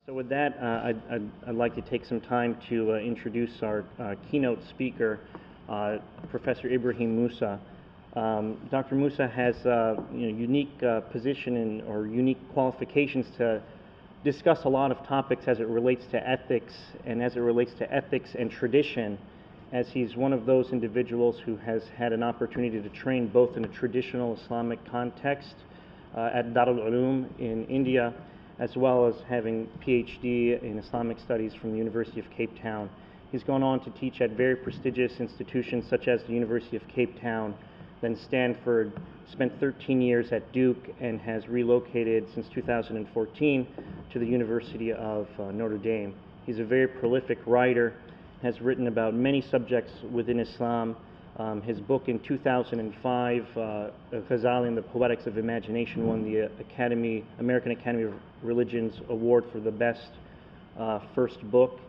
So with that, I'd like to take some time to introduce our keynote speaker, Professor Ebrahim Moosa. Dr. Moosa has unique position or unique qualifications to discuss a lot of topics as it relates to ethics and as it relates to ethics and tradition, as he's one of those individuals who has had an opportunity to train both in a traditional Islamic context at Darul Uloom in India, as well as having PhD in Islamic Studies from the University of Cape Town. He's gone on to teach at very prestigious institutions such as the University of Cape Town, then Stanford, spent 13 years at Duke, and has relocated since 2014 to the University of Notre Dame. He's a very prolific writer, has written about many subjects within Islam. His book in 2005, Ghazali and the Poetics of Imagination, won the American Academy of Religions Award for the best first book.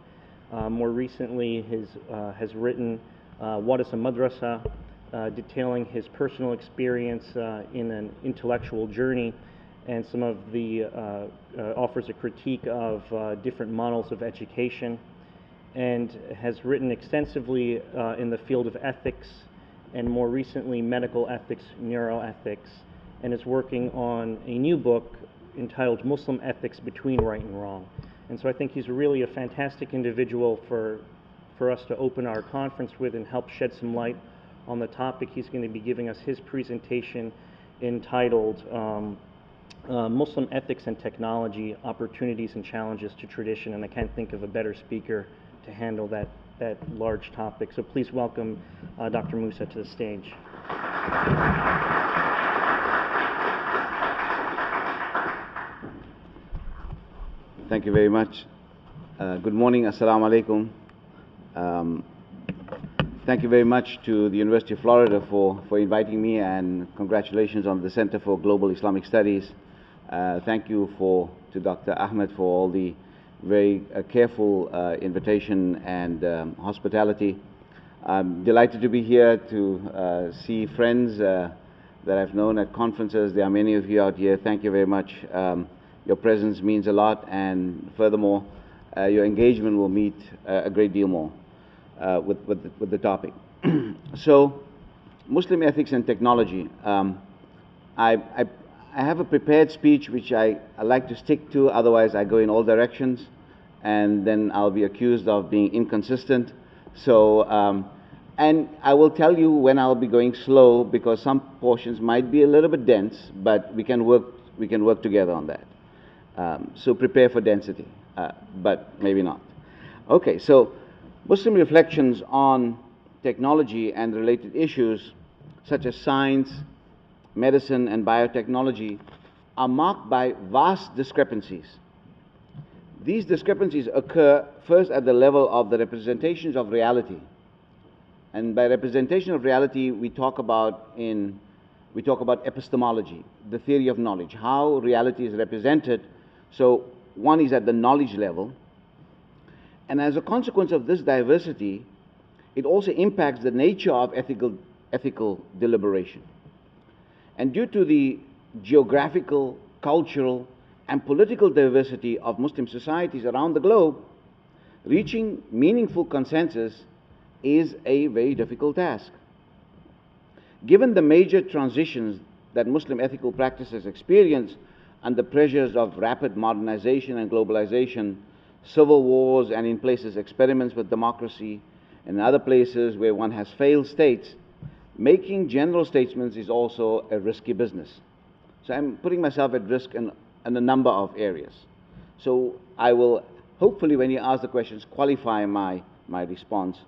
More recently, has written What is a Madrasa, detailing his personal experience in an intellectual journey, and some of the offers a critique of different models of education, and has written extensively in the field of ethics, and more recently medical ethics, neuroethics, and is working on a new book entitled Muslim Ethics Between Right and Wrong. And so I think he's really a fantastic individual for us to open our conference with and help shed some light on the topic. He's going to be giving us his presentation entitled Muslim Ethics and Technology, Opportunities and Challenges to Tradition, and I can't think of a better speaker to handle that large topic. So please welcome Dr. Moosa to the stage. Thank you very much. Good morning, Assalamu alaikum. Thank you very much to the University of Florida for inviting me, and congratulations on the Center for Global Islamic Studies. Thank you to Dr. Ahmed for all the very careful invitation and hospitality. I'm delighted to be here to see friends that I've known at conferences. There are many of you out here. Thank you very much. Your presence means a lot, and furthermore, your engagement will mean a great deal more with the topic. So, Muslim ethics and technology. I have a prepared speech which I like to stick to, otherwise I go in all directions and then I'll be accused of being inconsistent. So, and I will tell you when I'll be going slow, because some portions might be a little bit dense, but we can work together on that. So prepare for density, but maybe not. Okay, so Muslim reflections on technology and related issues such as science, medicine, and biotechnology are marked by vast discrepancies. These discrepancies occur first at the level of the representations of reality. And by representation of reality, we talk about epistemology, the theory of knowledge, how reality is represented. So one is at the knowledge level, and as a consequence of this diversity, it also impacts the nature of ethical deliberation. And due to the geographical, cultural, and political diversity of Muslim societies around the globe, reaching meaningful consensus is a very difficult task. Given the major transitions that Muslim ethical practices experience under pressures of rapid modernization and globalization, civil wars, and in places experiments with democracy, and in other places where one has failed states, making general statements is also a risky business. So I'm putting myself at risk in a number of areas. So I will, hopefully when you ask the questions, qualify my response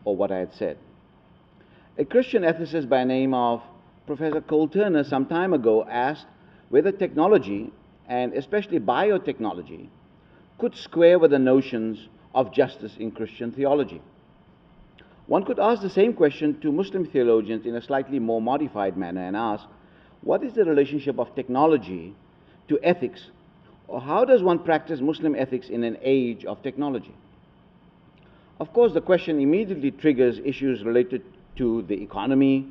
or what I had said. A Christian ethicist by the name of Professor Cole Turner some time ago asked whether technology, and especially biotechnology, could square with the notions of justice in Christian theology. One could ask the same question to Muslim theologians in a slightly more modified manner and ask, what is the relationship of technology to ethics, or how does one practice Muslim ethics in an age of technology? Of course, the question immediately triggers issues related to the economy,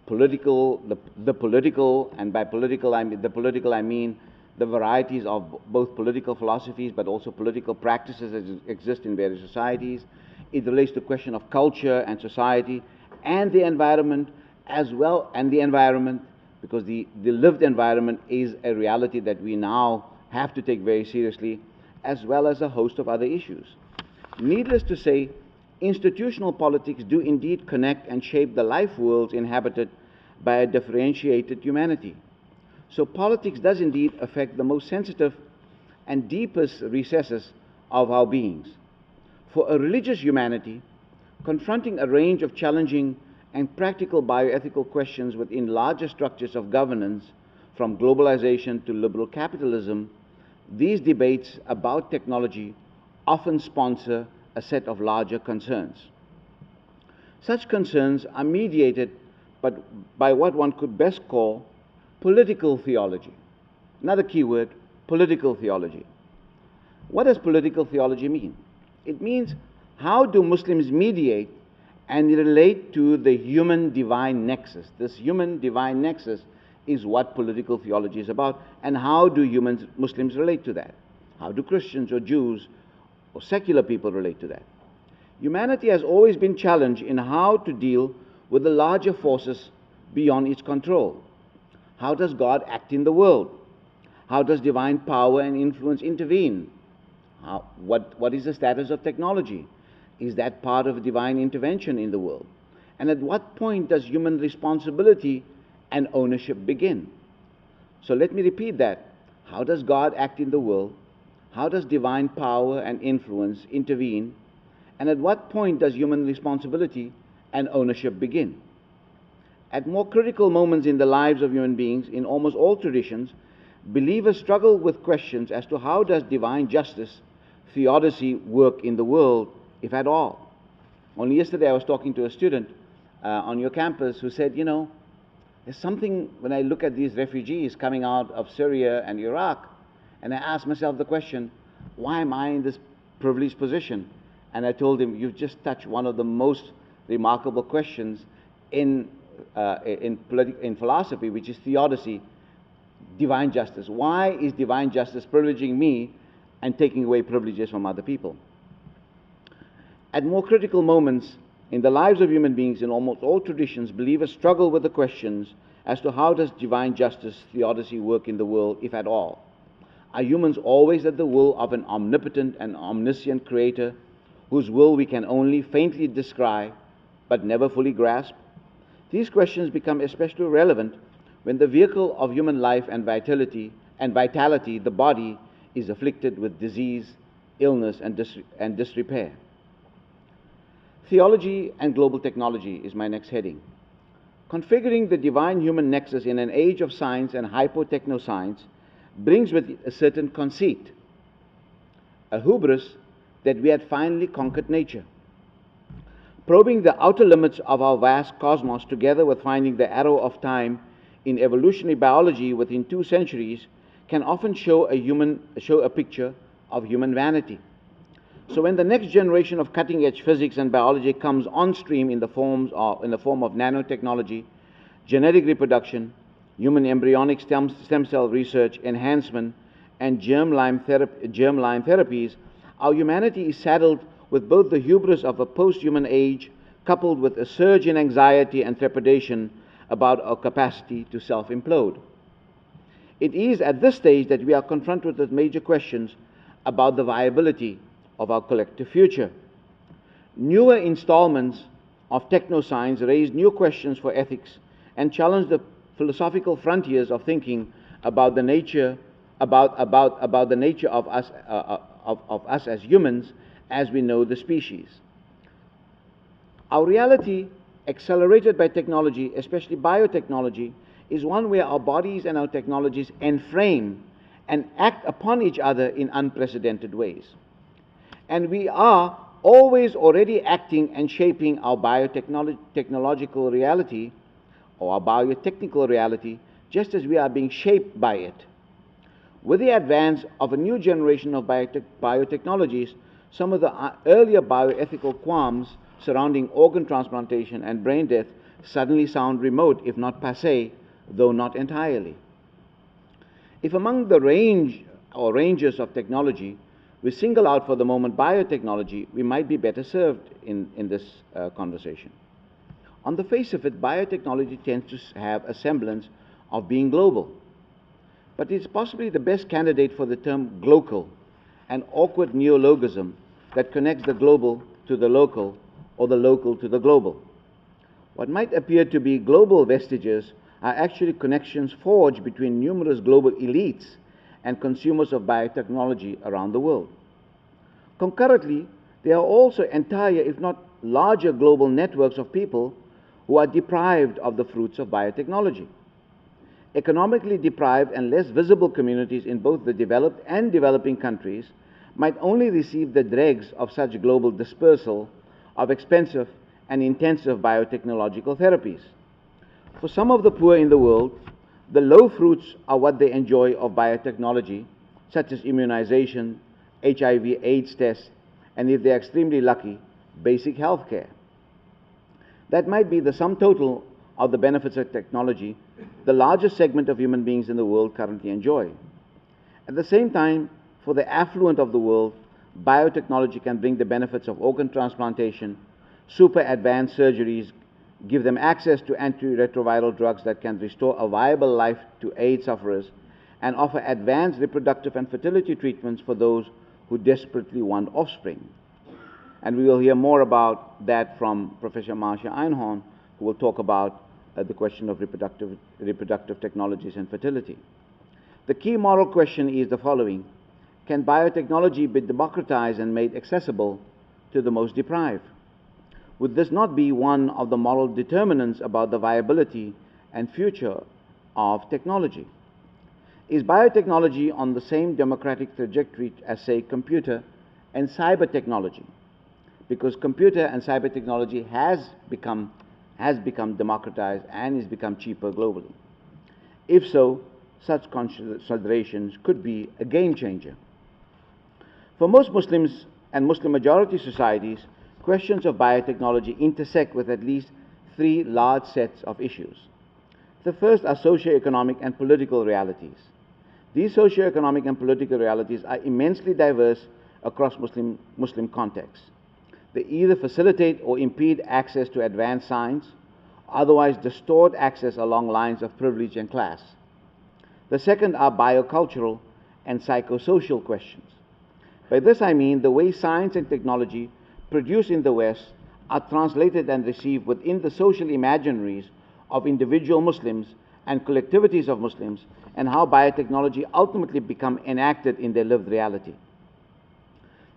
the political, and by political I mean the varieties of both political philosophies but also political practices that exist in various societies. It relates to the question of culture and society and the environment as well, and the environment, because the lived environment is a reality that we now have to take very seriously, as well as a host of other issues. Needless to say, institutional politics do indeed connect and shape the life worlds inhabited by a differentiated humanity. So politics does indeed affect the most sensitive and deepest recesses of our beings. For a religious humanity, confronting a range of challenging and practical bioethical questions within larger structures of governance, from globalization to liberal capitalism, these debates about technology often sponsor a set of larger concerns. Such concerns are mediated by what one could best call political theology. Another key word, political theology. What does political theology mean? It means, how do Muslims mediate and relate to the human-divine nexus? This human-divine nexus is what political theology is about, and how do Muslims relate to that? How do Christians or Jews or secular people relate to that? Humanity has always been challenged in how to deal with the larger forces beyond its control. How does God act in the world? How does divine power and influence intervene? What is the status of technology? Is that part of divine intervention in the world? And at what point does human responsibility and ownership begin? So let me repeat that. How does God act in the world? How does divine power and influence intervene? And at what point does human responsibility and ownership begin? At more critical moments in the lives of human beings, in almost all traditions, believers struggle with questions as to how does divine justice, theodicy, work in the world, if at all. Only yesterday I was talking to a student on your campus who said, there's something when I look at these refugees coming out of Syria and Iraq, and I ask myself the question, why am I in this privileged position? And I told him, you've just touched one of the most remarkable questions in philosophy, which is theodicy, divine justice. Why is divine justice privileging me and taking away privileges from other people? At more critical moments in the lives of human beings, in almost all traditions, believers struggle with the questions as to how does divine justice, theodicy work in the world, if at all? Are humans always at the will of an omnipotent and omniscient creator whose will we can only faintly descry but never fully grasp? These questions become especially relevant when the vehicle of human life and vitality, the body, is afflicted with disease, illness, and disrepair. Theology and global technology is my next heading. Configuring the divine-human nexus in an age of science and hypo-technoscience brings with it a certain conceit, a hubris that we had finally conquered nature. Probing the outer limits of our vast cosmos, together with finding the arrow of time in evolutionary biology within 2 centuries, can often show a picture of human vanity. So when the next generation of cutting-edge physics and biology comes on stream in the form of nanotechnology, genetic reproduction, human embryonic stem cell research, enhancement, and germline therapies, our humanity is saddled with both the hubris of a post-human age, coupled with a surge in anxiety and trepidation about our capacity to self-implode. It is at this stage that we are confronted with major questions about the viability of our collective future. Newer installments of technoscience raise new questions for ethics and challenge the philosophical frontiers of thinking about the nature of us as humans, as we know the species. Our reality, accelerated by technology, especially biotechnology, is one where our bodies and our technologies enframe and act upon each other in unprecedented ways. And we are always already acting and shaping our biotechnological reality, or our biotechnical reality, just as we are being shaped by it. With the advance of a new generation of biotechnologies, some of the earlier bioethical qualms surrounding organ transplantation and brain death suddenly sound remote, if not passé, though not entirely. If among the ranges of technology, we single out for the moment biotechnology, we might be better served in this conversation. On the face of it, biotechnology tends to have a semblance of being global, but it's possibly the best candidate for the term glocal, an awkward neologism that connects the global to the local or the local to the global. What might appear to be global vestiges are actually connections forged between numerous global elites and consumers of biotechnology around the world. Concurrently, there are also entire, if not larger, global networks of people who are deprived of the fruits of biotechnology. Economically deprived and less visible communities in both the developed and developing countries might only receive the dregs of such global dispersal of expensive and intensive biotechnological therapies. For some of the poor in the world, the low fruits are what they enjoy of biotechnology, such as immunization, HIV/AIDS tests, and if they're extremely lucky, basic health care. That might be the sum total of the benefits of technology the largest segment of human beings in the world currently enjoy. At the same time, for the affluent of the world, biotechnology can bring the benefits of organ transplantation, super advanced surgeries, give them access to antiretroviral drugs that can restore a viable life to AIDS sufferers, and offer advanced reproductive and fertility treatments for those who desperately want offspring. And we will hear more about that from Professor Marcia Einhorn, who will talk about the question of reproductive technologies and fertility. The key moral question is the following: can biotechnology be democratized and made accessible to the most deprived? Would this not be one of the moral determinants about the viability and future of technology? Is biotechnology on the same democratic trajectory as, say, computer and cyber technology? Because computer and cyber technology has become democratized and has become cheaper globally. If so, such considerations could be a game changer. For most Muslims and Muslim majority societies, questions of biotechnology intersect with at least three large sets of issues. The first are socio-economic and political realities. These socio-economic and political realities are immensely diverse across Muslim contexts. They either facilitate or impede access to advanced science, otherwise distort access along lines of privilege and class. The second are biocultural and psychosocial questions. By this I mean the way science and technology produced in the West are translated and received within the social imaginaries of individual Muslims and collectivities of Muslims, and how biotechnology ultimately become enacted in their lived reality.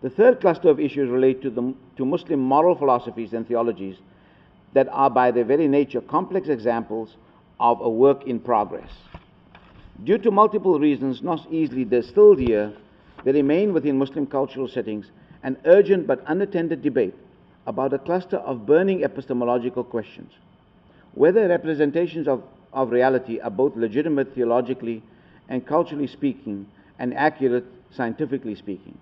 The third cluster of issues relate to Muslim moral philosophies and theologies that are by their very nature complex examples of a work in progress. Due to multiple reasons not easily distilled here, there remain within Muslim cultural settings an urgent but unattended debate about a cluster of burning epistemological questions: whether representations of reality are both legitimate theologically and culturally speaking, and accurate scientifically speaking.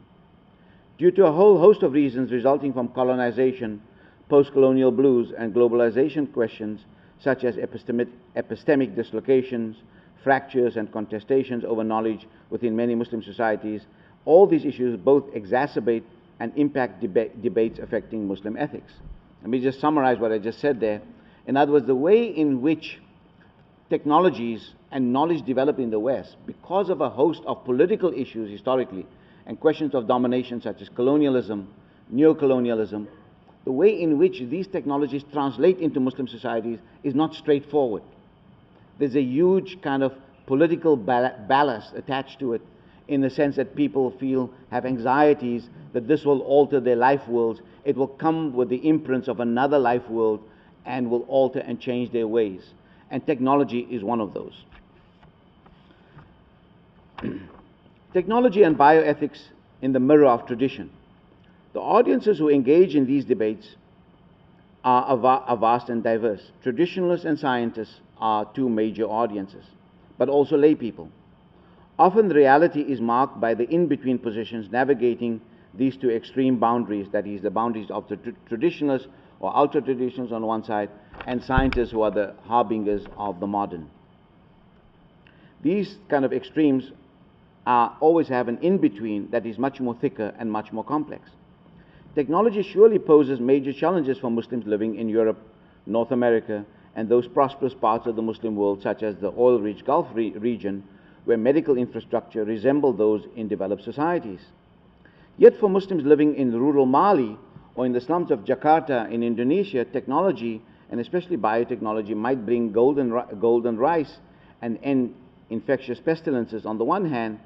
Due to a whole host of reasons resulting from colonization, post-colonial blues, and globalization questions such as epistemic dislocations, fractures, and contestations over knowledge within many Muslim societies, all these issues both exacerbate and impact debates affecting Muslim ethics. Let me just summarize what I just said there. In other words, the way in which technologies and knowledge develop in the West, because of a host of political issues historically, and questions of domination such as colonialism, neocolonialism, the way in which these technologies translate into Muslim societies is not straightforward. There's a huge kind of political ballast attached to it, in the sense that people have anxieties that this will alter their life worlds. It will come with the imprints of another life world and will alter and change their ways. And technology is one of those. Technology and bioethics in the mirror of tradition. The audiences who engage in these debates are vast and diverse. Traditionalists and scientists are two major audiences, but also lay people. Often reality is marked by the in-between positions navigating these two extreme boundaries, that is, the boundaries of the traditionalists or ultra-traditionalists on one side, and scientists who are the harbingers of the modern. These kind of extremes always have an in-between that is much more thicker and much more complex. Technology surely poses major challenges for Muslims living in Europe, North America, and those prosperous parts of the Muslim world, such as the oil-rich Gulf region, where medical infrastructure resemble those in developed societies. Yet for Muslims living in rural Mali or in the slums of Jakarta in Indonesia, technology, and especially biotechnology, might bring golden rice and end infectious pestilences on the one hand,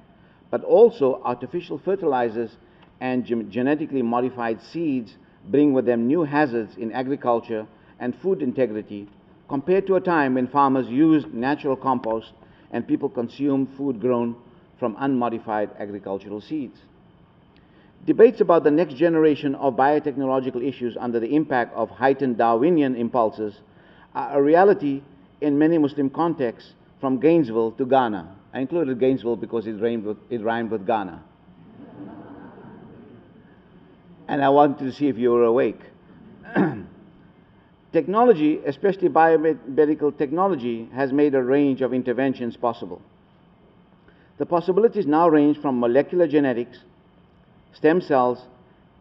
but also artificial fertilizers and genetically modified seeds bring with them new hazards in agriculture and food integrity, compared to a time when farmers used natural compost and people consumed food grown from unmodified agricultural seeds. Debates about the next generation of biotechnological issues under the impact of heightened Darwinian impulses are a reality in many Muslim contexts, from Gainesville to Ghana. I included Gainesville because it rhymed with Ghana. And I wanted to see if you were awake. Technology, especially biomedical technology, has made a range of interventions possible. The possibilities now range from molecular genetics, stem cells,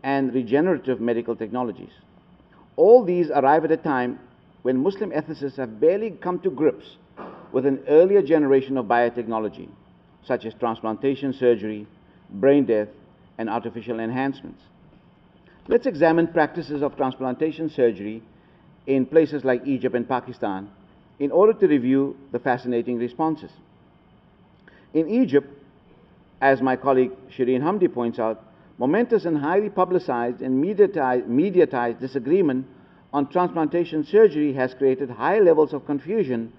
and regenerative medical technologies. All these arrive at a time when Muslim ethicists have barely come to grips with an earlier generation of biotechnology, such as transplantation surgery, brain death, and artificial enhancements. Let's examine practices of transplantation surgery in places like Egypt and Pakistan in order to review the fascinating responses. In Egypt, as my colleague Shireen Hamdi points out, momentous and highly publicized and mediatized disagreement on transplantation surgery has created high levels of confusion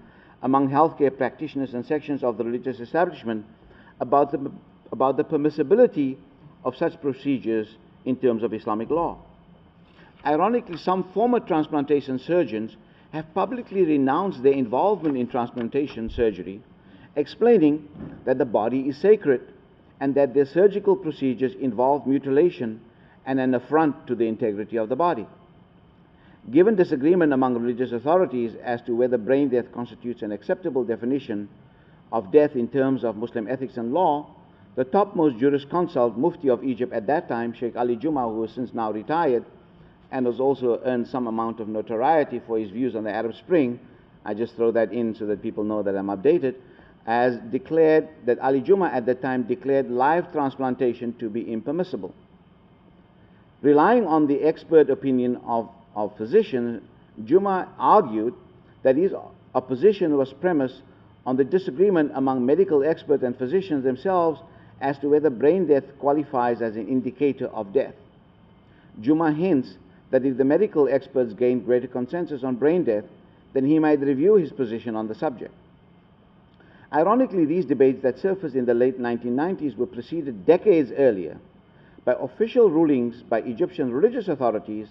among healthcare practitioners and sections of the religious establishment about the permissibility of such procedures in terms of Islamic law. Ironically, some former transplantation surgeons have publicly renounced their involvement in transplantation surgery, explaining that the body is sacred and that their surgical procedures involve mutilation and an affront to the integrity of the body. Given disagreement among religious authorities as to whether brain death constitutes an acceptable definition of death in terms of Muslim ethics and law, the topmost jurisconsult Mufti of Egypt at that time, Sheikh Ali Juma, who is since now retired and has also earned some amount of notoriety for his views on the Arab Spring, I just throw that in so that people know that I'm updated, as declared that Ali Juma at that time declared live transplantation to be impermissible. Relying on the expert opinion of physicians, Juma argued that his opposition was premised on the disagreement among medical experts and physicians themselves as to whether brain death qualifies as an indicator of death. Juma hints that if the medical experts gained greater consensus on brain death, then he might review his position on the subject. Ironically, these debates that surfaced in the late 1990s were preceded decades earlier by official rulings by Egyptian religious authorities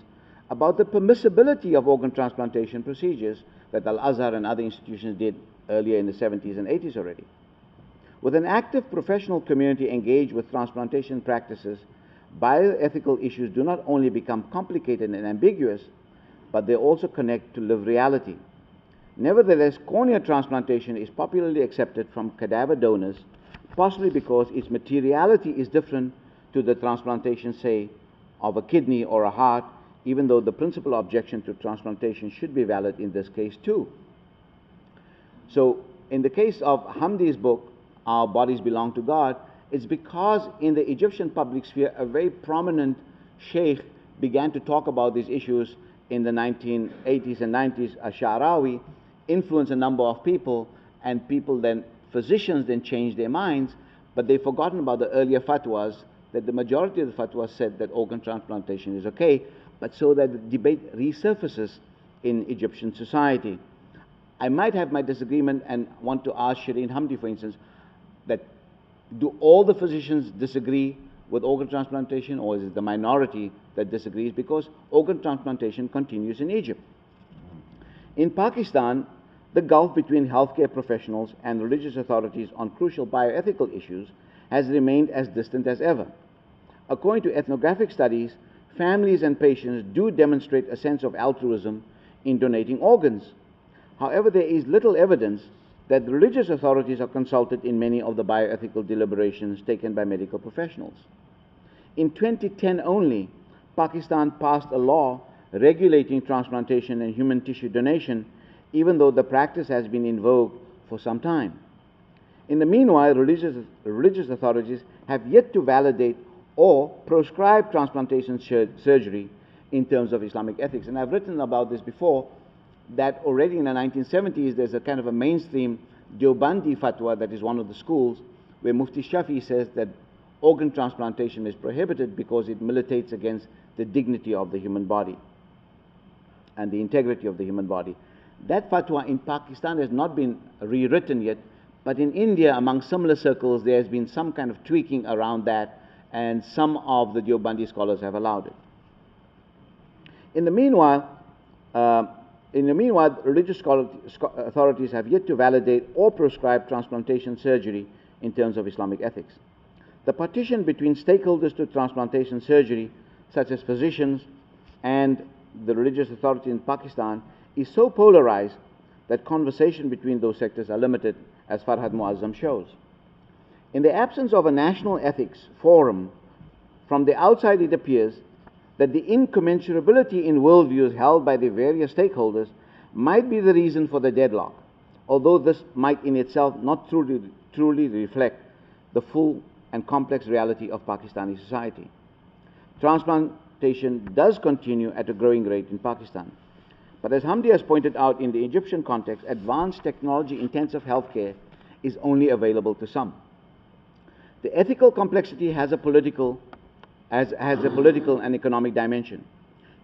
about the permissibility of organ transplantation procedures that Al-Azhar and other institutions did earlier in the 70s and 80s already. With an active professional community engaged with transplantation practices, bioethical issues do not only become complicated and ambiguous, but they also connect to lived reality. Nevertheless, cornea transplantation is popularly accepted from cadaver donors, possibly because its materiality is different to the transplantation, say, of a kidney or a heart, even though the principal objection to transplantation should be valid in this case too. So, in the case of Hamdi's book, Our Bodies Belong to God, it's because in the Egyptian public sphere, a very prominent sheikh began to talk about these issues in the 1980s and 90s. Ash'arawi influenced a number of people, and physicians then changed their minds, but they've forgotten about the earlier fatwas, that the majority of the fatwas said that organ transplantation is okay, but so that the debate resurfaces in Egyptian society. I might have my disagreement and want to ask Shireen Hamdi, for instance, that do all the physicians disagree with organ transplantation, or is it the minority that disagrees? Because organ transplantation continues in Egypt. In Pakistan, the gulf between healthcare professionals and religious authorities on crucial bioethical issues has remained as distant as ever. According to ethnographic studies, families and patients do demonstrate a sense of altruism in donating organs. However, there is little evidence that religious authorities are consulted in many of the bioethical deliberations taken by medical professionals. In 2010 only, Pakistan passed a law regulating transplantation and human tissue donation, even though the practice has been in vogue for some time. In the meanwhile, religious authorities have yet to validate or proscribe transplantation surgery in terms of Islamic ethics. And I've written about this before, that already in the 1970s there's a kind of a mainstream Deobandi fatwa that is one of the schools where Mufti Shafi says that organ transplantation is prohibited because it militates against the dignity of the human body and the integrity of the human body. That fatwa in Pakistan has not been rewritten yet, but in India, among similar circles, there has been some kind of tweaking around that, and some of the Deobandi scholars have allowed it. In the meanwhile, religious authorities have yet to validate or prescribe transplantation surgery in terms of Islamic ethics. The partition between stakeholders to transplantation surgery, such as physicians and the religious authority in Pakistan, is so polarized that conversation between those sectors are limited, as Farhad Muazzam shows. In the absence of a national ethics forum, from the outside it appears that the incommensurability in worldviews held by the various stakeholders might be the reason for the deadlock, although this might in itself not truly reflect the full and complex reality of Pakistani society. Transplantation does continue at a growing rate in Pakistan. But as Hamdi has pointed out, in the Egyptian context, advanced technology-intensive healthcare is only available to some. The ethical complexity has a political and economic dimension.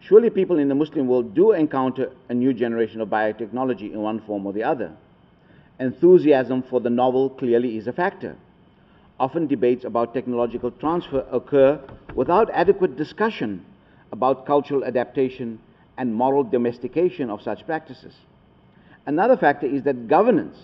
Surely people in the Muslim world do encounter a new generation of biotechnology in one form or the other. Enthusiasm for the novel clearly is a factor. Often debates about technological transfer occur without adequate discussion about cultural adaptation and moral domestication of such practices. Another factor is that governance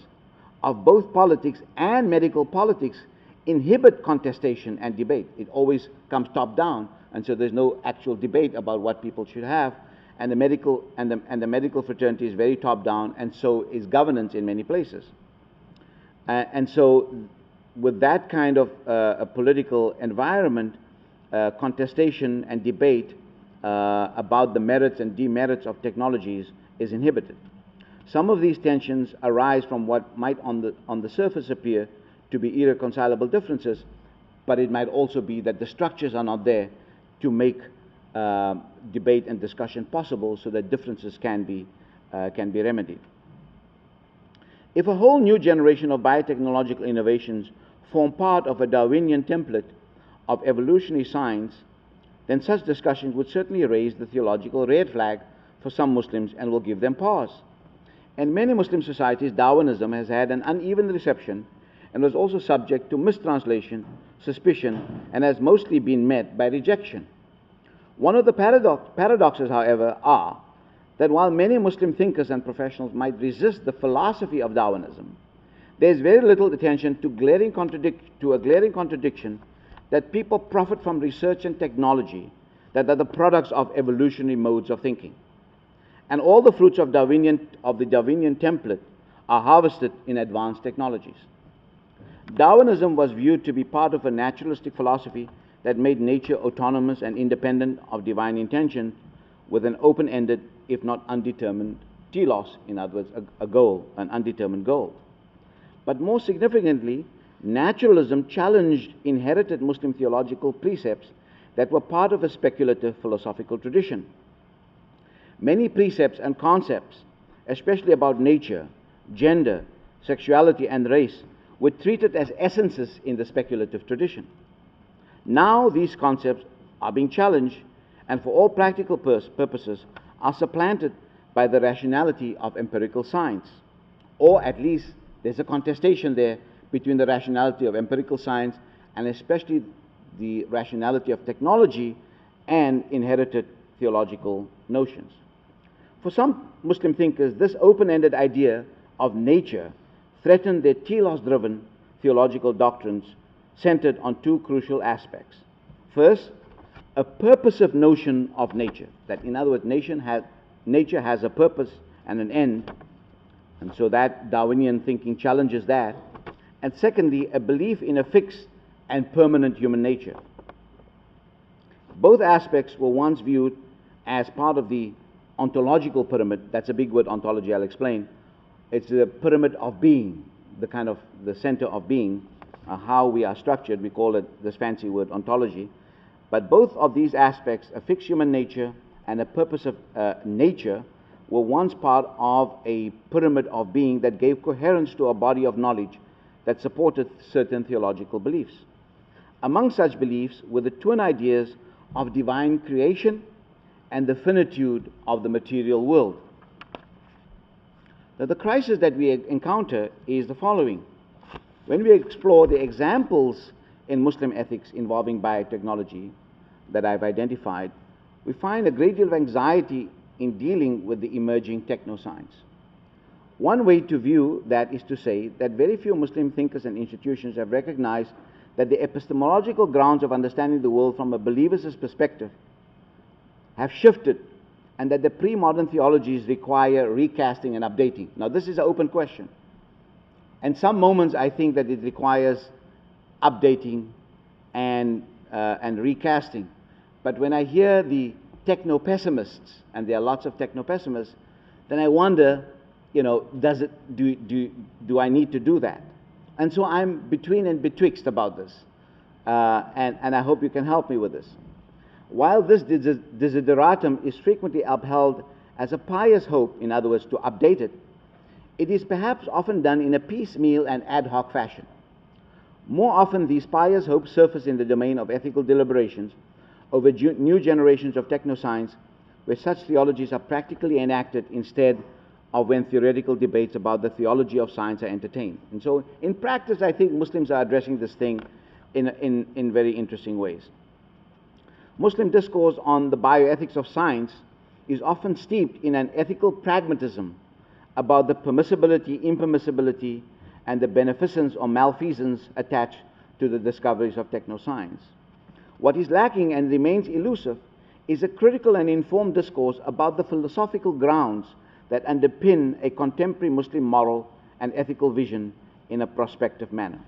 of both politics and medical politics inhibit contestation and debate. It always comes top down, and so there's no actual debate about what people should have, and the medical fraternity is very top down, and so is governance in many places. And so with that kind of a political environment, contestation and debate about the merits and demerits of technologies is inhibited. Some of these tensions arise from what might on the surface appear to be irreconcilable differences, but it might also be that the structures are not there to make debate and discussion possible so that differences can be remedied. If a whole new generation of biotechnological innovations form part of a Darwinian template of evolutionary science, then such discussions would certainly raise the theological red flag for some Muslims and will give them pause. In many Muslim societies, Darwinism has had an uneven reception and was also subject to mistranslation, suspicion, and has mostly been met by rejection. One of the paradoxes, however, are that while many Muslim thinkers and professionals might resist the philosophy of Darwinism, there is very little attention to a glaring contradiction that people profit from research and technology that are the products of evolutionary modes of thinking. And all the fruits of the Darwinian template are harvested in advanced technologies. Darwinism was viewed to be part of a naturalistic philosophy that made nature autonomous and independent of divine intention, with an open-ended, if not undetermined, telos, in other words, a goal, an undetermined goal. But more significantly, naturalism challenged inherited Muslim theological precepts that were part of a speculative philosophical tradition. Many precepts and concepts, especially about nature, gender, sexuality, and race, were treated as essences in the speculative tradition. Now these concepts are being challenged and for all practical purposes are supplanted by the rationality of empirical science. Or at least there's a contestation there between the rationality of empirical science and especially the rationality of technology and inherited theological notions. For some Muslim thinkers, this open-ended idea of nature threatened their telos-driven theological doctrines centered on two crucial aspects. First, a purposive notion of nature, that in other words, nature has a purpose and an end. And so that Darwinian thinking challenges that. And secondly, a belief in a fixed and permanent human nature. Both aspects were once viewed as part of the ontological pyramid. That's a big word, ontology, I'll explain. It's the pyramid of being, the kind of the center of being, how we are structured. We call it this fancy word, ontology. But both of these aspects, a fixed human nature and a purpose of nature, were once part of a pyramid of being that gave coherence to a body of knowledge that supported certain theological beliefs. Among such beliefs were the twin ideas of divine creation and the finitude of the material world. Now, the crisis that we encounter is the following. When we explore the examples in Muslim ethics involving biotechnology that I've identified, we find a great deal of anxiety in dealing with the emerging technoscience. One way to view that is to say that very few Muslim thinkers and institutions have recognized that the epistemological grounds of understanding the world from a believer's perspective have shifted, and that the pre-modern theologies require recasting and updating. Now, this is an open question. And some moments I think that it requires updating and recasting. But when I hear the techno-pessimists, and there are lots of techno-pessimists, then I wonder, do I need to do that? And so I'm between and betwixt about this. And I hope you can help me with this. While this desideratum is frequently upheld as a pious hope, in other words, to update it, it is perhaps often done in a piecemeal and ad hoc fashion. More often, these pious hopes surface in the domain of ethical deliberations over new generations of technoscience, where such theologies are practically enacted instead of when theoretical debates about the theology of science are entertained. And so, in practice, I think Muslims are addressing this thing in very interesting ways. Muslim discourse on the bioethics of science is often steeped in an ethical pragmatism about the permissibility, impermissibility, and the beneficence or malfeasance attached to the discoveries of technoscience. What is lacking and remains elusive is a critical and informed discourse about the philosophical grounds that underpin a contemporary Muslim moral and ethical vision in a prospective manner.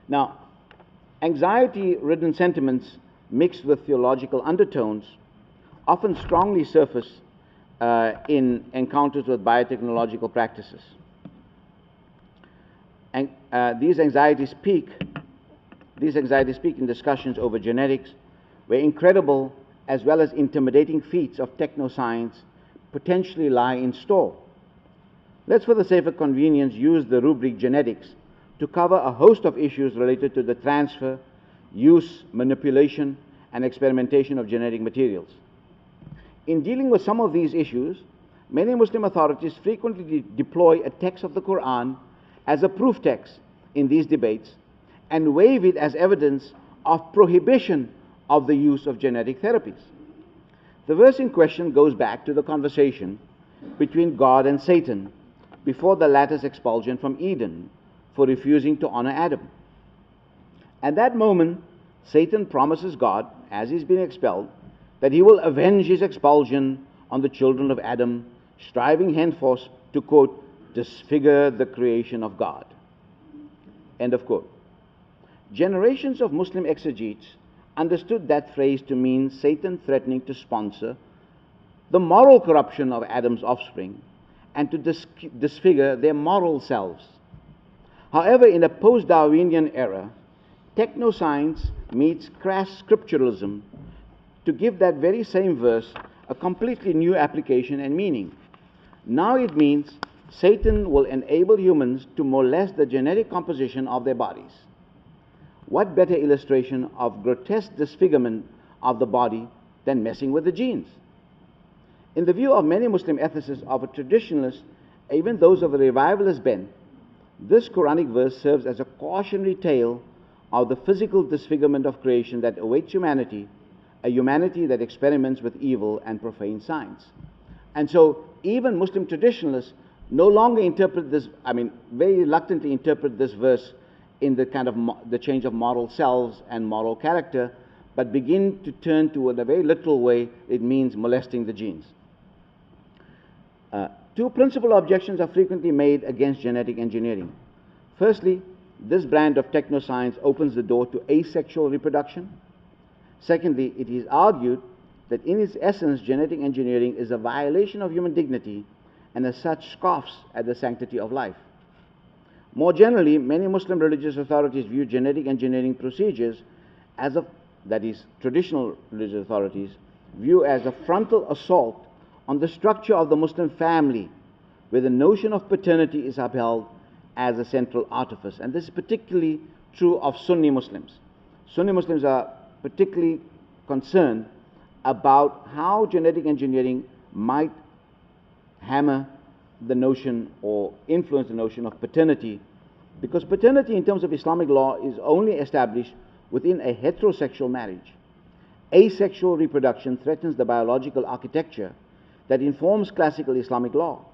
Now, anxiety-ridden sentiments mixed with theological undertones often strongly surface in encounters with biotechnological practices. And these anxieties peak in discussions over genetics, where incredible as well as intimidating feats of technoscience potentially lie in store. Let's, for the sake of convenience, use the rubric genetics to cover a host of issues related to the transfer, use, manipulation, and experimentation of genetic materials. In dealing with some of these issues, many Muslim authorities frequently deploy a text of the Quran as a proof text in these debates and waive it as evidence of prohibition of the use of genetic therapies. The verse in question goes back to the conversation between God and Satan before the latter's expulsion from Eden for refusing to honor Adam. At that moment, Satan promises God, as he's been expelled, that he will avenge his expulsion on the children of Adam, striving henceforth to, quote, disfigure the creation of God. End of quote. Generations of Muslim exegetes understood that phrase to mean Satan threatening to sponsor the moral corruption of Adam's offspring and to disfigure their moral selves. However, in a post-Darwinian era, technoscience meets crass scripturalism to give that very same verse a completely new application and meaning. Now it means Satan will enable humans to molest the genetic composition of their bodies. What better illustration of grotesque disfigurement of the body than messing with the genes? In the view of many Muslim ethicists of a traditionalist, even those of a revivalist bent, this Quranic verse serves as a cautionary tale of the physical disfigurement of creation that awaits humanity, a humanity that experiments with evil and profane science. And so even Muslim traditionalists no longer interpret this, very reluctantly interpret this verse in the kind of the change of moral selves and moral character, but begin to turn to, in a very literal way, it means molesting the genes. Two principal objections are frequently made against genetic engineering. Firstly, this brand of technoscience opens the door to asexual reproduction. Secondly, it is argued that in its essence, genetic engineering is a violation of human dignity and as such scoffs at the sanctity of life. More generally, many Muslim religious authorities view genetic engineering procedures as that is, traditional religious authorities view as a frontal assault on the structure of the Muslim family, where the notion of paternity is upheld as a central artifice. And this is particularly true of Sunni Muslims. Sunni Muslims are particularly concerned about how genetic engineering might hammer the notion or influence the notion of paternity, because paternity in terms of Islamic law is only established within a heterosexual marriage. Asexual reproduction threatens the biological architecture that informs classical Islamic law.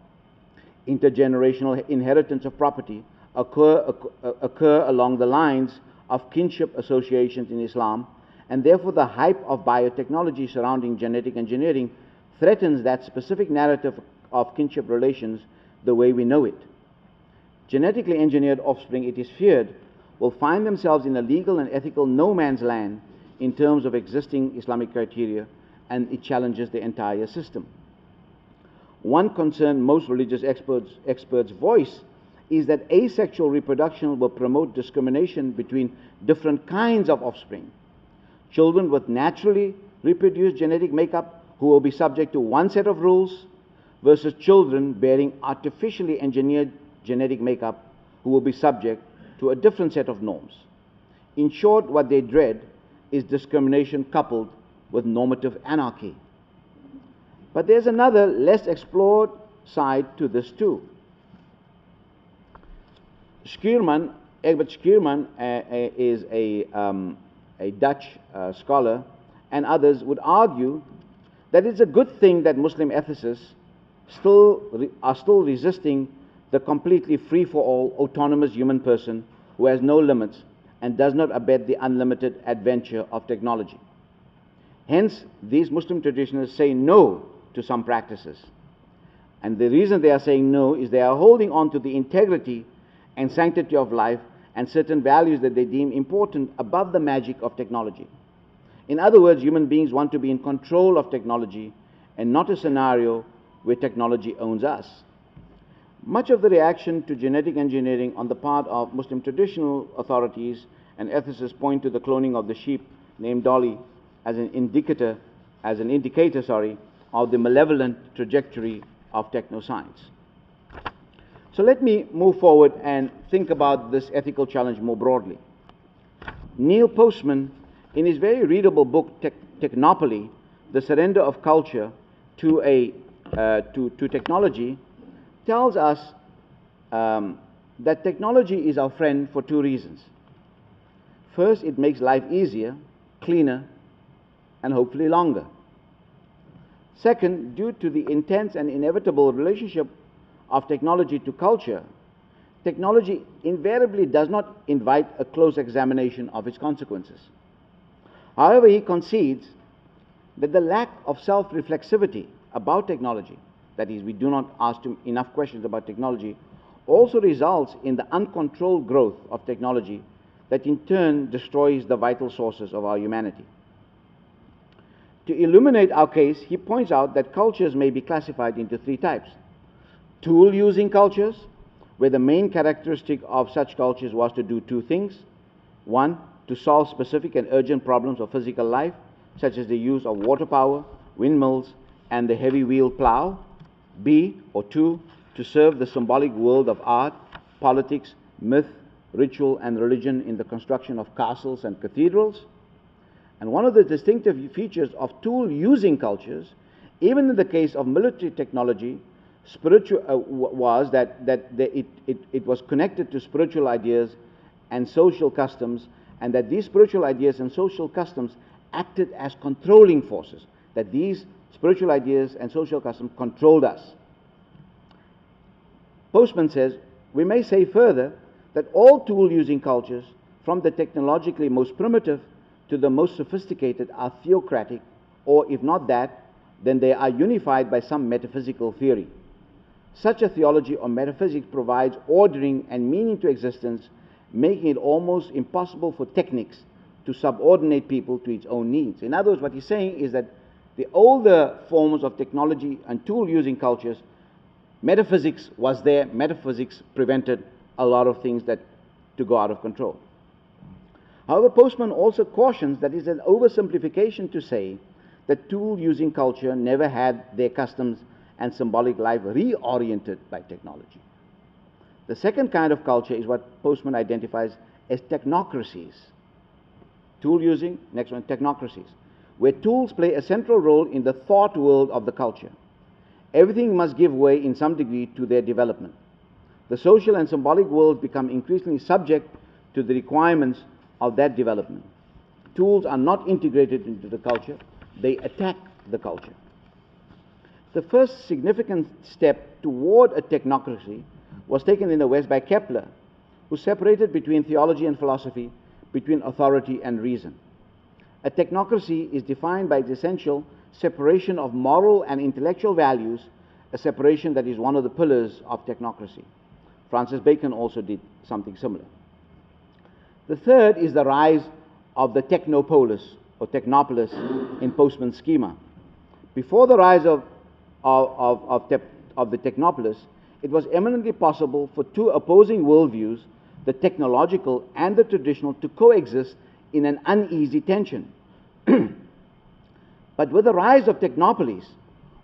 Intergenerational inheritance of property occur along the lines of kinship associations in Islam, and therefore the hype of biotechnology surrounding genetic engineering threatens that specific narrative of kinship relations the way we know it. Genetically engineered offspring, it is feared, will find themselves in a legal and ethical no man's land in terms of existing Islamic criteria, and it challenges the entire system. One concern most religious experts voice is that asexual reproduction will promote discrimination between different kinds of offspring. Children with naturally reproduced genetic makeup who will be subject to one set of rules versus children bearing artificially engineered genetic makeup who will be subject to a different set of norms. In short, what they dread is discrimination coupled with normative anarchy. But there's another less explored side to this too. Egbert Schierman is a Dutch scholar, and others would argue that it's a good thing that Muslim ethicists are still resisting the completely free-for-all autonomous human person who has no limits and does not abet the unlimited adventure of technology. Hence, these Muslim traditionalists say no to some practices. And the reason they are saying no is they are holding on to the integrity and sanctity of life and certain values that they deem important above the magic of technology. In other words, human beings want to be in control of technology and not a scenario where technology owns us. Much of the reaction to genetic engineering on the part of Muslim traditional authorities and ethicists point to the cloning of the sheep named Dolly as an indicator of the malevolent trajectory of technoscience. So let me move forward and think about this ethical challenge more broadly. Neil Postman, in his very readable book Technopoly, The Surrender of Culture to Technology, tells us that technology is our friend for two reasons. First, it makes life easier, cleaner, and hopefully longer. Second, due to the intense and inevitable relationship of technology to culture, technology invariably does not invite a close examination of its consequences. However, he concedes that the lack of self-reflexivity about technology, that is, we do not ask enough questions about technology, also results in the uncontrolled growth of technology that in turn destroys the vital sources of our humanity. To illuminate our case, he points out that cultures may be classified into three types. Tool-using cultures, where the main characteristic of such cultures was to do two things. One, to solve specific and urgent problems of physical life, such as the use of water power, windmills, and the heavy wheel plow. B, or two, to serve the symbolic world of art, politics, myth, ritual, and religion in the construction of castles and cathedrals. And one of the distinctive features of tool-using cultures, even in the case of military technology, was that it was connected to spiritual ideas and social customs, and that these spiritual ideas and social customs acted as controlling forces, that these spiritual ideas and social customs controlled us. Postman says, we may say further that all tool-using cultures, from the technologically most primitive to the most sophisticated, are theocratic, or if not that, then they are unified by some metaphysical theory. Such a theology or metaphysics provides ordering and meaning to existence, making it almost impossible for techniques to subordinate people to its own needs. In other words, what he's saying is that the older forms of technology and tool-using cultures, metaphysics was there. Metaphysics prevented a lot of things that to go out of control. However, Postman also cautions that it's an oversimplification to say that tool-using culture never had their customs and symbolic life reoriented by technology. The second kind of culture is what Postman identifies as technocracies. Tool-using, next one, technocracies, where tools play a central role in the thought world of the culture. Everything must give way in some degree to their development. The social and symbolic worlds become increasingly subject to the requirements of that development. Tools are not integrated into the culture, they attack the culture. The first significant step toward a technocracy was taken in the West by Kepler, who separated between theology and philosophy, between authority and reason. A technocracy is defined by its essential separation of moral and intellectual values, a separation that is one of the pillars of technocracy. Francis Bacon also did something similar. The third is the rise of the technopolis or technopolis in Postman's schema. Before the rise of the technopolis, it was eminently possible for two opposing worldviews, the technological and the traditional, to coexist in an uneasy tension. But with the rise of technopolis,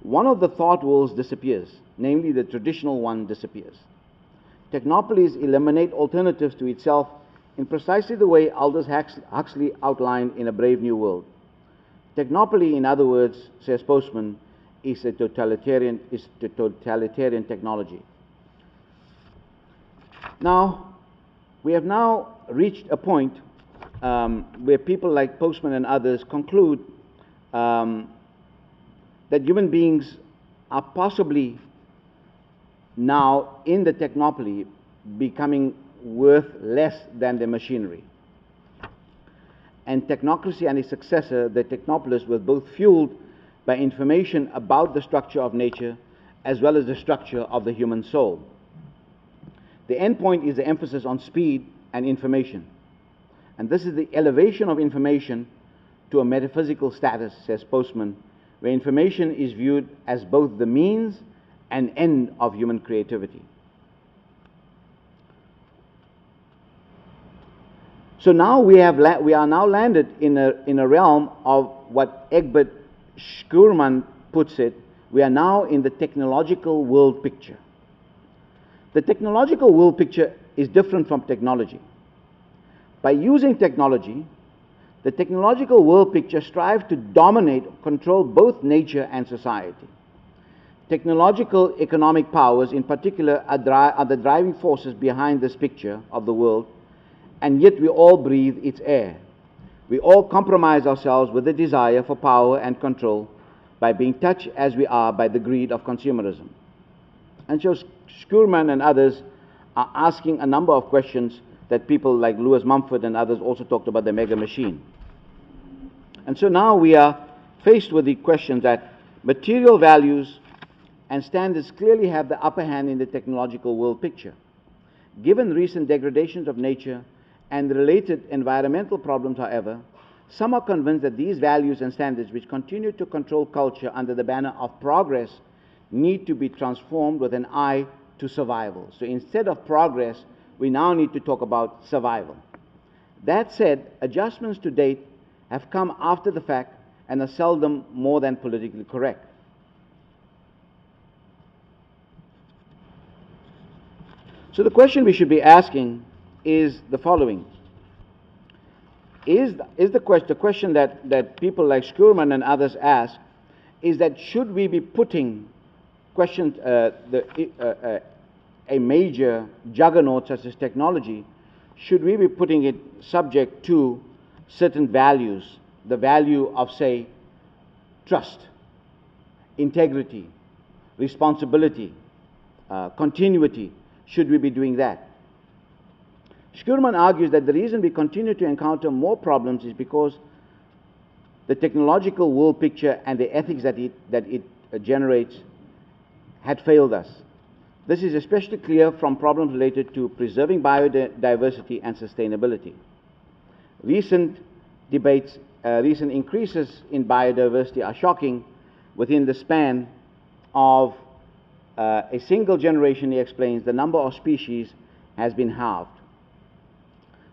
one of the thought worlds disappears, namely the traditional one disappears. Technopolis eliminate alternatives to itself in precisely the way Aldous Huxley outlined in A Brave New World. Technopoly, in other words, says Postman, is a totalitarian technology. Now, we have now reached a point where people like Postman and others conclude that human beings are possibly now in the technopoly becoming worth less than the machinery. And technocracy and its successor, the technopolis, was both fueled by information about the structure of nature as well as the structure of the human soul. The end point is the emphasis on speed and information. And this is the elevation of information to a metaphysical status, says Postman, where information is viewed as both the means and end of human creativity. So now we are now landed in a realm of what Egbert Schuurman puts it. We are now in the technological world picture. The technological world picture is different from technology. By using technology, the technological world picture strives to dominate, control both nature and society. Technological economic powers, in particular, are the driving forces behind this picture of the world, and yet we all breathe its air. We all compromise ourselves with the desire for power and control by being touched as we are by the greed of consumerism. And so Schuurman and others are asking a number of questions that people like Lewis Mumford and others also talked about, the mega machine. And so now we are faced with the question that material values and standards clearly have the upper hand in the technological world picture. Given recent degradations of nature and the related environmental problems, however, some are convinced that these values and standards, which continue to control culture under the banner of progress, need to be transformed with an eye to survival. So instead of progress, we now need to talk about survival. That said, adjustments to date have come after the fact and are seldom more than politically correct. So the question we should be asking is the following. The question that people like Schuurman and others ask is that should we be putting questions, a major juggernaut such as technology, should we be putting it subject to certain values, the value of, say, trust, integrity, responsibility, continuity? Should we be doing that? Schuurman argues that the reason we continue to encounter more problems is because the technological world picture and the ethics that it generates had failed us. This is especially clear from problems related to preserving biodiversity and sustainability. Recent increases in biodiversity are shocking. Within the span of a single generation, he explains, the number of species has been halved.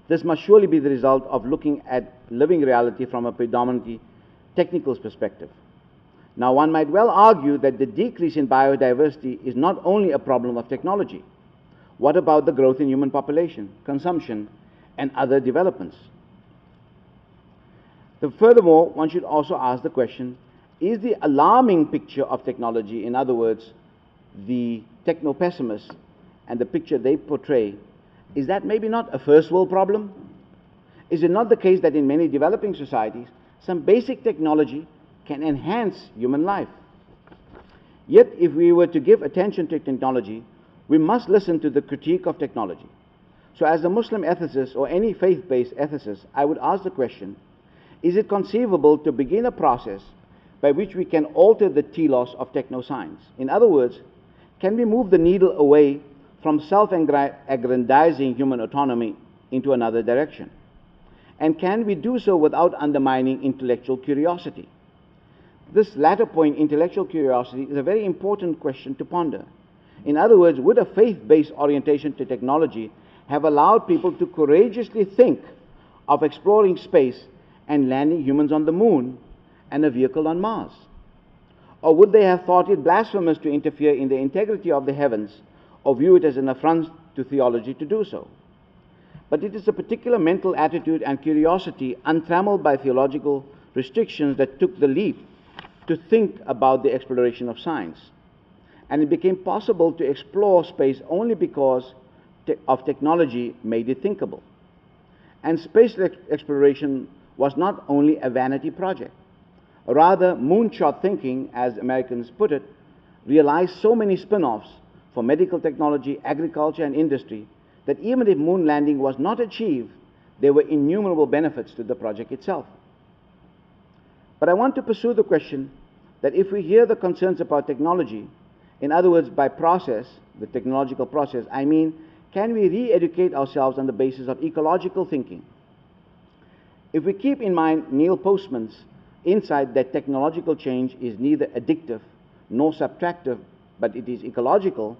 This must surely be the result of looking at living reality from a predominantly technical perspective. Now, one might well argue that the decrease in biodiversity is not only a problem of technology. What about the growth in human population, consumption, and other developments? Furthermore, one should also ask the question, is the alarming picture of technology, in other words, the techno-pessimists and the picture they portray, is that maybe not a first world problem? Is it not the case that in many developing societies, some basic technology can enhance human life? Yet, if we were to give attention to technology, we must listen to the critique of technology. So as a Muslim ethicist or any faith-based ethicist, I would ask the question, is it conceivable to begin a process by which we can alter the telos of technoscience? In other words, can we move the needle away from self-aggrandizing human autonomy into another direction? And can we do so without undermining intellectual curiosity? This latter point, intellectual curiosity, is a very important question to ponder. In other words, would a faith-based orientation to technology have allowed people to courageously think of exploring space and landing humans on the moon and a vehicle on Mars? Or would they have thought it blasphemous to interfere in the integrity of the heavens or view it as an affront to theology to do so? But it is a particular mental attitude and curiosity untrammeled by theological restrictions that took the leap to think about the exploration of science. And it became possible to explore space only because of technology made it thinkable. And space exploration was not only a vanity project. Rather, moonshot thinking, as Americans put it, realized so many spin-offs for medical technology, agriculture, and industry that even if moon landing was not achieved, there were innumerable benefits to the project itself. But I want to pursue the question that if we hear the concerns about technology, in other words, by process, the technological process, I mean, can we re-educate ourselves on the basis of ecological thinking? If we keep in mind Neil Postman's insight that technological change is neither addictive nor subtractive, but it is ecological,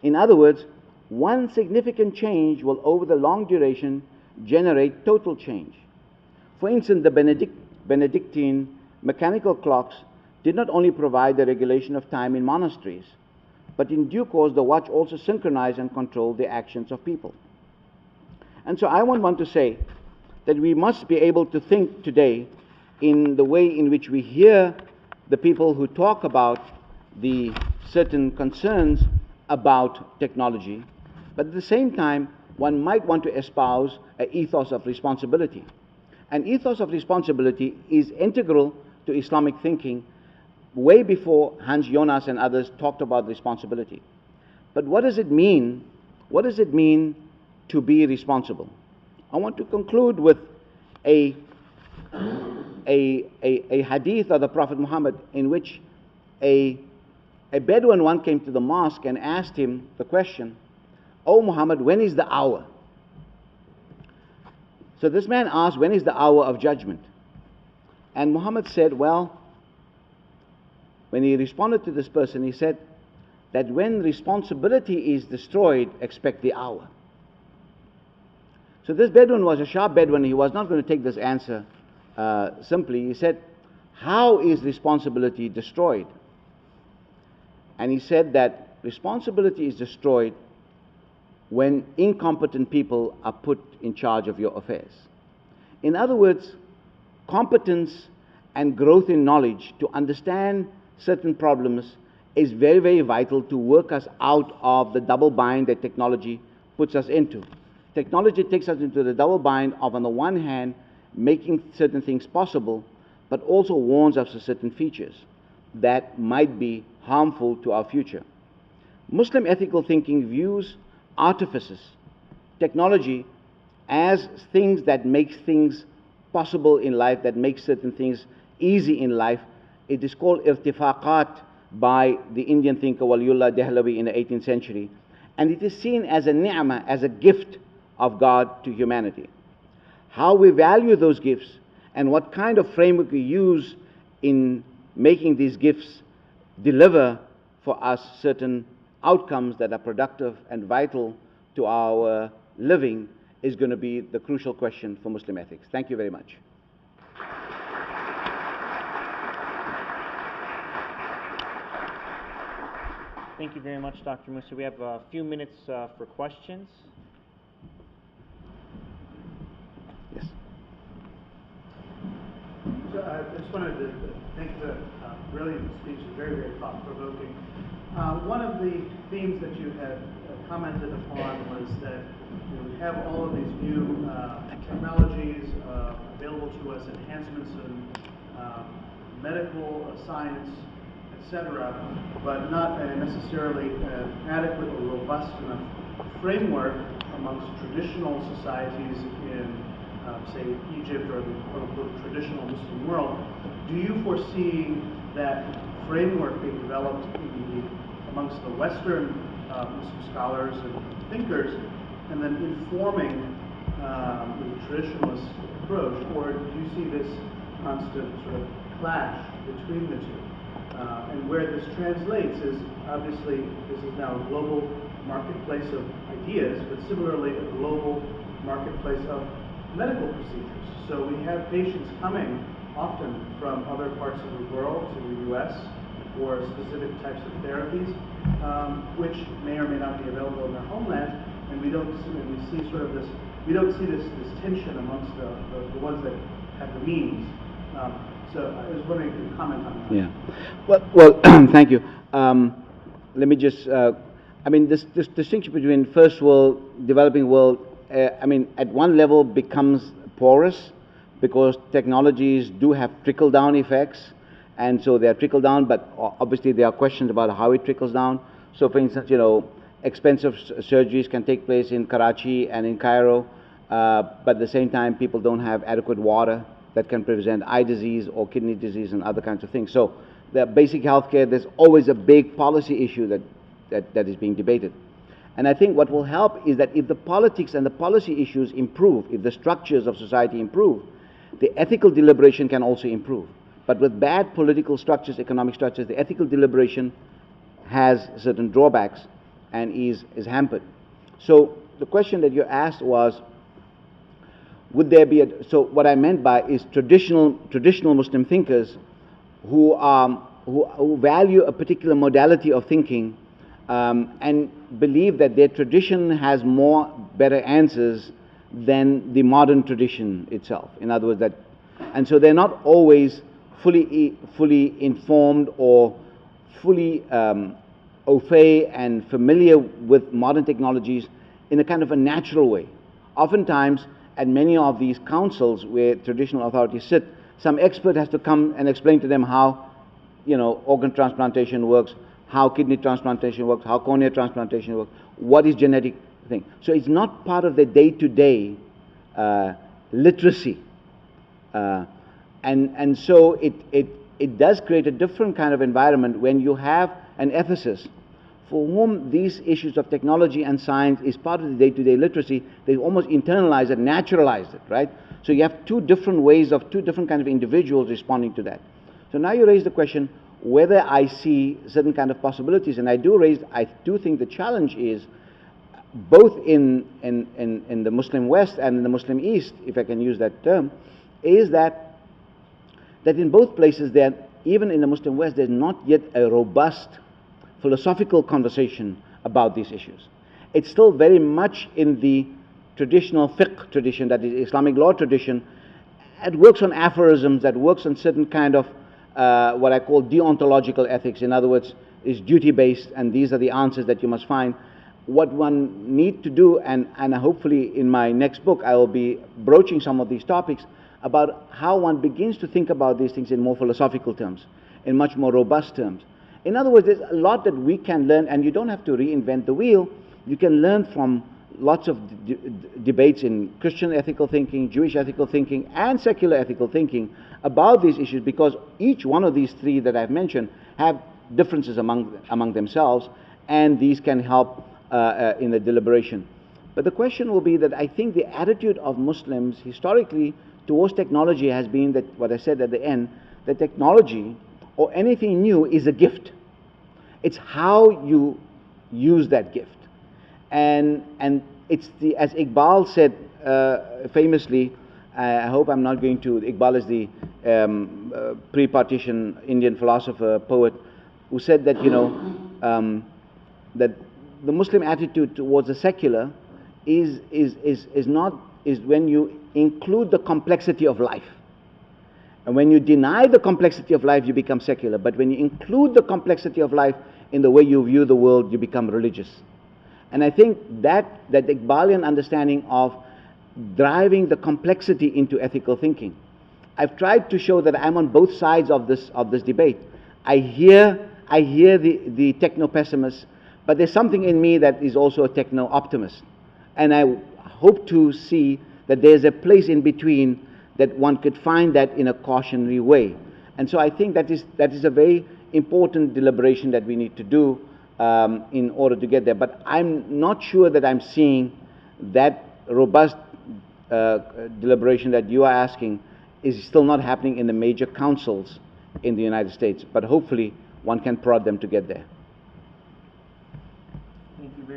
in other words, one significant change will over the long duration generate total change. For instance, the Benedictine mechanical clocks did not only provide the regulation of time in monasteries, but in due course the watch also synchronized and controlled the actions of people. And so I want to say that we must be able to think today in the way in which we hear the people who talk about the certain concerns about technology, but at the same time, one might want to espouse an ethos of responsibility. An ethos of responsibility is integral to Islamic thinking way before Hans Jonas and others talked about responsibility. But what does it mean? What does it mean to be responsible? I want to conclude with a hadith of the Prophet Muhammad in which a Bedouin one came to the mosque and asked him the question, "O Muhammad, when is the hour?" So this man asked, when is the hour of judgment? And Muhammad said, well, when he responded to this person, he said that when responsibility is destroyed, expect the hour. So this Bedouin was a sharp Bedouin. He was not going to take this answer simply. He said, how is responsibility destroyed? And he said that responsibility is destroyed when incompetent people are put in charge of your affairs. In other words, competence and growth in knowledge to understand certain problems is very, very vital to work us out of the double bind that technology puts us into. Technology takes us into the double bind of, on the one hand, making certain things possible, but also warns us of certain features that might be harmful to our future. Muslim ethical thinking views artifices, technology, as things that make things possible in life, that make certain things easy in life. It is called irtifaqat by the Indian thinker Waliullah Dehlavi in the 18th century, and it is seen as a ni'mah, as a gift of God to humanity. How we value those gifts and what kind of framework we use in making these gifts deliver for us certain outcomes that are productive and vital to our living is going to be the crucial question for Muslim ethics. Thank you very much. Thank you very much, Dr. Moosa. We have a few minutes for questions. Yes. So I just wanted to thank the brilliant speech, very, very thought-provoking. One of the themes that you had commented upon was that we have all of these new technologies available to us, enhancements in medical science, etc., but not necessarily adequate or robust enough framework amongst traditional societies in, say, Egypt or the quote-unquote traditional Muslim world. Do you foresee that framework being developed amongst the Western Muslim scholars and thinkers, and then informing the traditionalist approach, or do you see this constant sort of clash between the two? And where this translates is, obviously, this is now a global marketplace of ideas, but similarly a global marketplace of medical procedures. So we have patients coming often from other parts of the world to the U.S. for specific types of therapies, which may or may not be available in their homeland, and we don't see this tension amongst the ones that have the means. So I was wondering if you could comment on that. Yeah. Well, thank you. Let me just, this distinction between first world, developing world, at one level becomes porous because technologies do have trickle-down effects, and so they are trickle down, but obviously there are questions about how it trickles down. So for instance, expensive surgeries can take place in Karachi and in Cairo, but at the same time people don't have adequate water that can prevent eye disease or kidney disease and other kinds of things. So the basic healthcare, there's always a big policy issue that is being debated. And I think what will help is that if the politics and the policy issues improve, if the structures of society improve, the ethical deliberation can also improve. But with bad political structures, economic structures, the ethical deliberation has certain drawbacks and is hampered. So the question that you asked was, would there be so what I meant by is traditional Muslim thinkers who value a particular modality of thinking and believe that their tradition has better answers than the modern tradition itself. In other words, and so they're not always fully informed or fully au fait and familiar with modern technologies in a kind of a natural way. Oftentimes, at many of these councils where traditional authorities sit, some expert has to come and explain to them how, organ transplantation works, how kidney transplantation works, how cornea transplantation works, what is genetic thing. So it's not part of the day-to-day literacy, and so it does create a different kind of environment when you have an ethicist for whom these issues of technology and science is part of the day-to-day literacy. They almost internalize it, naturalize it, right? So you have two different ways of two different kind of individuals responding to that. So now you raise the question whether I see certain kind of possibilities, and I do think the challenge is both in the Muslim West and in the Muslim East, if I can use that term, is that in both places even in the Muslim West, there's not yet a robust philosophical conversation about these issues. It's still very much in the traditional fiqh tradition, that is Islamic law tradition. It works on aphorisms, that works on certain kind of what I call deontological ethics. In other words, is duty-based, and these are the answers that you must find. What one need to do, and hopefully in my next book I will be broaching some of these topics about how one begins to think about these things in more philosophical terms, in much more robust terms. In other words, there's a lot that we can learn, and you don't have to reinvent the wheel. You can learn from lots of debates in Christian ethical thinking, Jewish ethical thinking, and secular ethical thinking about these issues, because each one of these three that I've mentioned have differences among themselves, and these can help in the deliberation. But the question will be that I think the attitude of Muslims historically towards technology has been that, what I said at the end, that technology or anything new is a gift. It's how you use that gift. And it's the, as Iqbal said famously, I hope I'm not going to, Iqbal is the pre-partition Indian philosopher, poet, who said that, you know, that the Muslim attitude towards the secular is when you include the complexity of life. And when you deny the complexity of life, you become secular. But when you include the complexity of life in the way you view the world, you become religious. And I think that Iqbalian understanding of driving the complexity into ethical thinking. I've tried to show that I'm on both sides of this debate. I hear the techno-pessimists, but there's something in me that is also a techno-optimist. And I hope to see that there's a place in between, that one could find that in a cautionary way. And so I think that is a very important deliberation that we need to do in order to get there. But I'm not sure that I'm seeing that robust deliberation that you are asking is still not happening in the major councils in the United States. But hopefully one can prod them to get there.